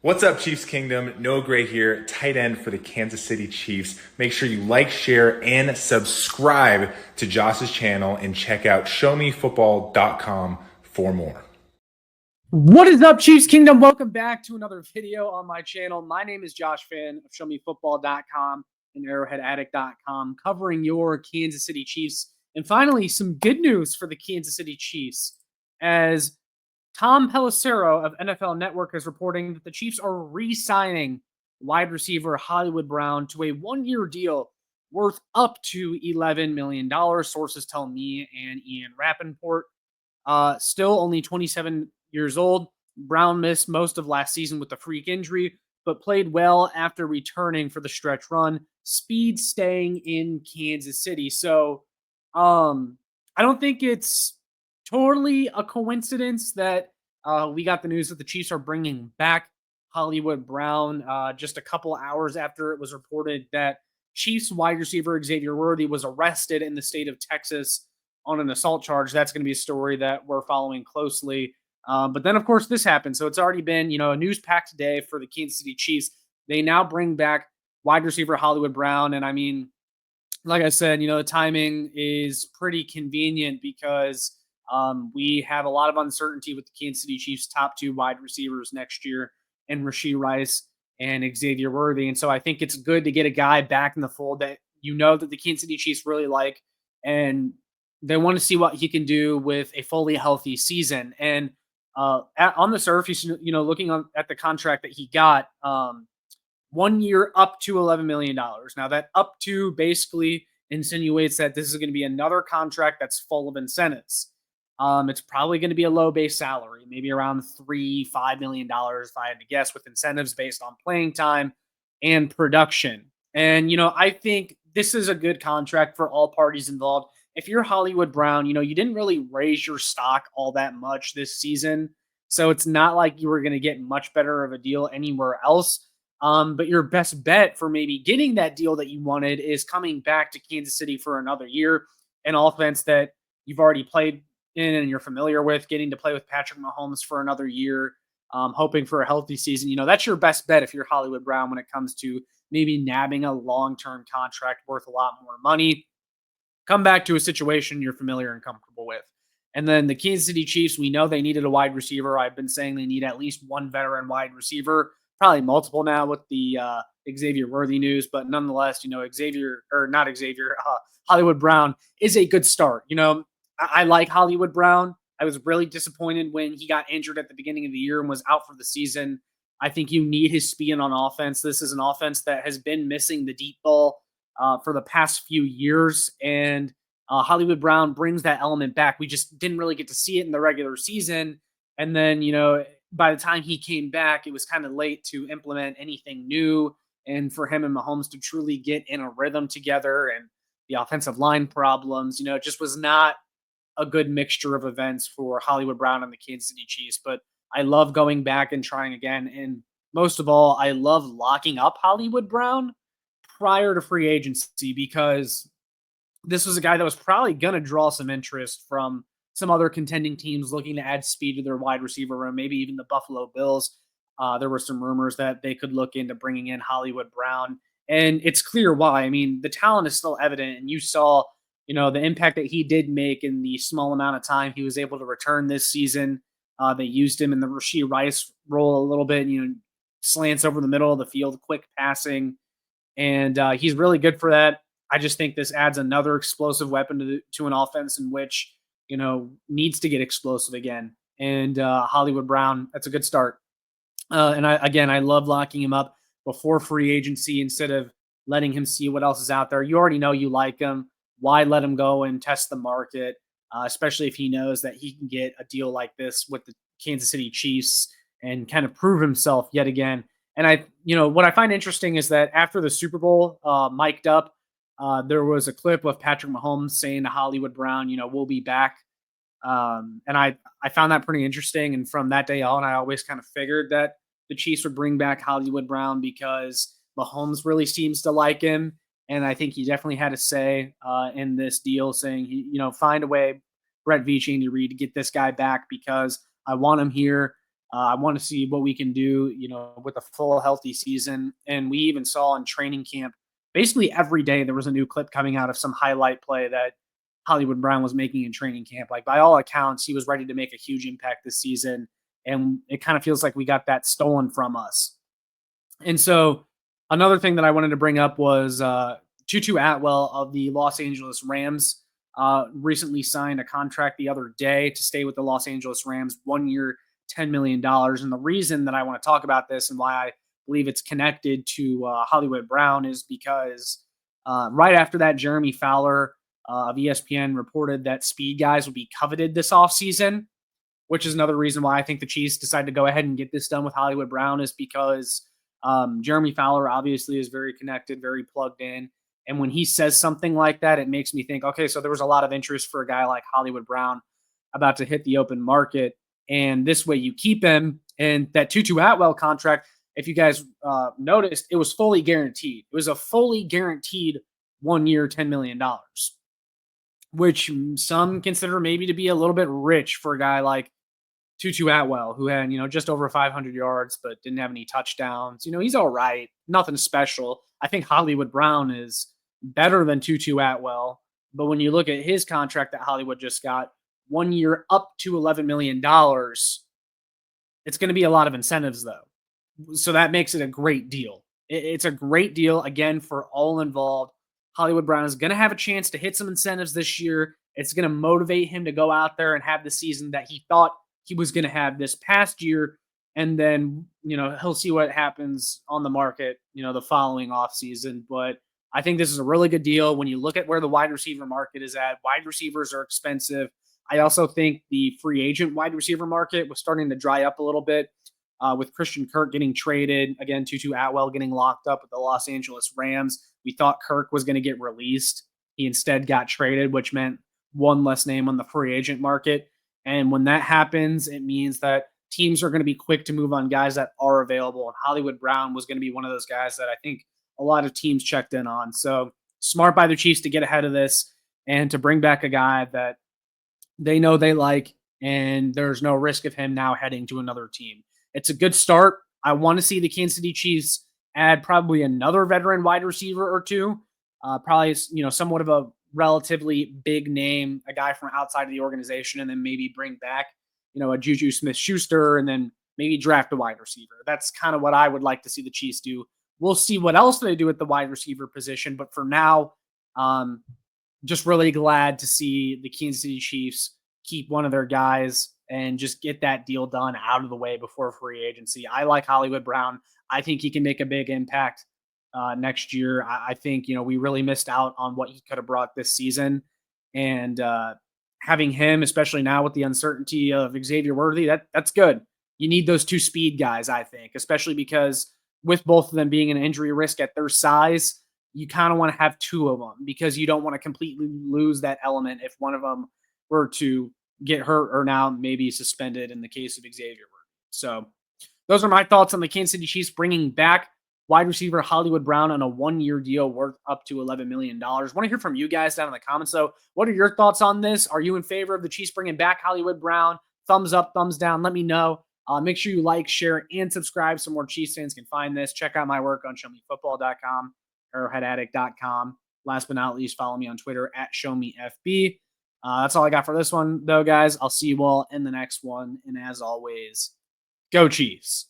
What's up, Chiefs Kingdom? Noah Gray here, tight end for the Kansas City Chiefs. Make sure you like, share, and subscribe to Josh's channel and check out showmefootball.com for more. What is up, Chiefs Kingdom? Welcome back to another video on my channel. My name is Josh Finn of showmefootball.com and arrowheadaddict.com, covering your Kansas City Chiefs. And finally, some good news for the Kansas City Chiefs, as Tom Pelissero of NFL Network is reporting that the Chiefs are re-signing wide receiver Hollywood Brown to a one-year deal worth up to $11 million. Sources tell me and Ian Rappaport. Still only 27 years old. Brown missed most of last season with a freak injury, but played well after returning for the stretch run. Speed staying in Kansas City. So I don't think it's totally a coincidence that we got the news that the Chiefs are bringing back Hollywood Brown just a couple hours after it was reported that Chiefs wide receiver Xavier Worthy was arrested in the state of Texas on an assault charge. That's going to be a story that we're following closely. But then, of course, this happened. So it's already been, a news-packed day for the Kansas City Chiefs. They now bring back wide receiver Hollywood Brown. And I mean, like I said, the timing is pretty convenient because we have a lot of uncertainty with the Kansas City Chiefs' top two wide receivers next year, and Rashee Rice and Xavier Worthy. And so I think it's good to get a guy back in the fold that that the Kansas City Chiefs really like, and they want to see what he can do with a fully healthy season. And on the surface, looking at the contract that he got, 1 year up to $11 million. Now that up to basically insinuates that this is going to be another contract that's full of incentives. It's probably going to be a low base salary, maybe around $5 million, if I had to guess, with incentives based on playing time and production. And, I think this is a good contract for all parties involved. If you're Hollywood Brown, you didn't really raise your stock all that much this season. So it's not like you were going to get much better of a deal anywhere else. But your best bet for maybe getting that deal that you wanted is coming back to Kansas City for another year, an offense that you've already played in and you're familiar with, getting to play with Patrick Mahomes for another year, hoping for a healthy season. That's your best bet if you're Hollywood Brown when it comes to maybe nabbing a long-term contract worth a lot more money. Come back to a situation you're familiar and comfortable with. And then the Kansas City Chiefs, we know they needed a wide receiver. I've been saying they need at least one veteran wide receiver, probably multiple now with the Xavier Worthy news, but nonetheless, Hollywood Brown is a good start. I like Hollywood Brown. I was really disappointed when he got injured at the beginning of the year and was out for the season. I think you need his speed on offense. This is an offense that has been missing the deep ball for the past few years, and Hollywood Brown brings that element back. We just didn't really get to see it in the regular season, and then by the time he came back, it was kind of late to implement anything new, and for him and Mahomes to truly get in a rhythm together, and the offensive line problems, it just was not a good mixture of events for Hollywood Brown and the Kansas City Chiefs. But I love going back and trying again, and most of all, I love locking up Hollywood Brown prior to free agency, because this was a guy that was probably going to draw some interest from some other contending teams looking to add speed to their wide receiver room, maybe even the Buffalo Bills. There were some rumors that they could look into bringing in Hollywood Brown, and it's clear why. I mean, the talent is still evident, and you saw, the impact that he did make in the small amount of time he was able to return this season. They used him in the Rashee Rice role a little bit, slants over the middle of the field, quick passing, and he's really good for that. I just think this adds another explosive weapon to an offense in which, needs to get explosive again. And Hollywood Brown, that's a good start. And I love locking him up before free agency instead of letting him see what else is out there. You already know you like him. Why let him go and test the market, especially if he knows that he can get a deal like this with the Kansas City Chiefs and kind of prove himself yet again. And what I find interesting is that after the Super Bowl, mic'd up, there was a clip of Patrick Mahomes saying to Hollywood Brown, we'll be back. And I found that pretty interesting. And from that day on, I always kind of figured that the Chiefs would bring back Hollywood Brown because Mahomes really seems to like him. And I think he definitely had a say in this deal, saying, find a way, Brett Veach, Andy Reid, to get this guy back because I want him here. I want to see what we can do, with a full healthy season. And we even saw in training camp, basically every day there was a new clip coming out of some highlight play that Hollywood Brown was making in training camp. Like, by all accounts, he was ready to make a huge impact this season. And it kind of feels like we got that stolen from us. And so another thing that I wanted to bring up was Tutu Atwell of the Los Angeles Rams recently signed a contract the other day to stay with the Los Angeles Rams, 1 year, $10 million. And the reason that I want to talk about this and why I believe it's connected to Hollywood Brown is because right after that, Jeremy Fowler of ESPN reported that speed guys would be coveted this offseason, which is another reason why I think the Chiefs decided to go ahead and get this done with Hollywood Brown, is because Jeremy Fowler obviously is very connected, very plugged in. And when he says something like that, it makes me think, okay, so there was a lot of interest for a guy like Hollywood Brown about to hit the open market. And this way you keep him. And that Tutu Atwell contract, if you guys noticed, it was fully guaranteed. It was a fully guaranteed 1 year, $10 million, which some consider maybe to be a little bit rich for a guy like Tutu Atwell, who had, just over 500 yards, but didn't have any touchdowns. He's all right. Nothing special. I think Hollywood Brown is better than Tutu Atwell. But when you look at his contract that Hollywood just got, 1 year up to $11 million, it's going to be a lot of incentives, though. So that makes it a great deal. It's a great deal, again, for all involved. Hollywood Brown is going to have a chance to hit some incentives this year. It's going to motivate him to go out there and have the season that he thought he was going to have this past year. And then, he'll see what happens on the market, the following offseason. But I think this is a really good deal. When you look at where the wide receiver market is at, wide receivers are expensive. I also think the free agent wide receiver market was starting to dry up a little bit with Christian Kirk getting traded. Again, Tutu Atwell getting locked up with the Los Angeles Rams. We thought Kirk was going to get released. He instead got traded, which meant one less name on the free agent market. And when that happens, it means that teams are going to be quick to move on guys that are available. And Hollywood Brown was going to be one of those guys that I think a lot of teams checked in on. So smart by the Chiefs to get ahead of this and to bring back a guy that they know they like, and there's no risk of him now heading to another team. It's a good start. I want to see the Kansas City Chiefs add probably another veteran wide receiver or two. Probably, somewhat of a relatively big name, a guy from outside of the organization, and then maybe bring back, a Juju Smith-Schuster, and then maybe draft a wide receiver. That's kind of what I would like to see the Chiefs do. We'll see what else they do at the wide receiver position, but for now, just really glad to see the Kansas City Chiefs keep one of their guys and just get that deal done out of the way before free agency. I like Hollywood Brown. I think he can make a big impact next year. I think, we really missed out on what he could have brought this season. And having him, especially now with the uncertainty of Xavier Worthy, that's good. You need those two speed guys, I think, especially because with both of them being an injury risk at their size, you kind of want to have two of them because you don't want to completely lose that element if one of them were to get hurt or now maybe suspended in the case of Xavier Worthy. So those are my thoughts on the Kansas City Chiefs bringing back wide receiver Hollywood Brown on a 1 year deal worth up to $11 million. I want to hear from you guys down in the comments. So what are your thoughts on this? Are you in favor of the Chiefs bringing back Hollywood Brown? Thumbs up, thumbs down. Let me know. Make sure you like, share, and subscribe so more Chiefs fans can find this. Check out my work on showmefootball.com, arrowheadaddict.com. Last but not least, follow me on Twitter at showmefb. That's all I got for this one, though, guys. I'll see you all in the next one. And as always, go Chiefs.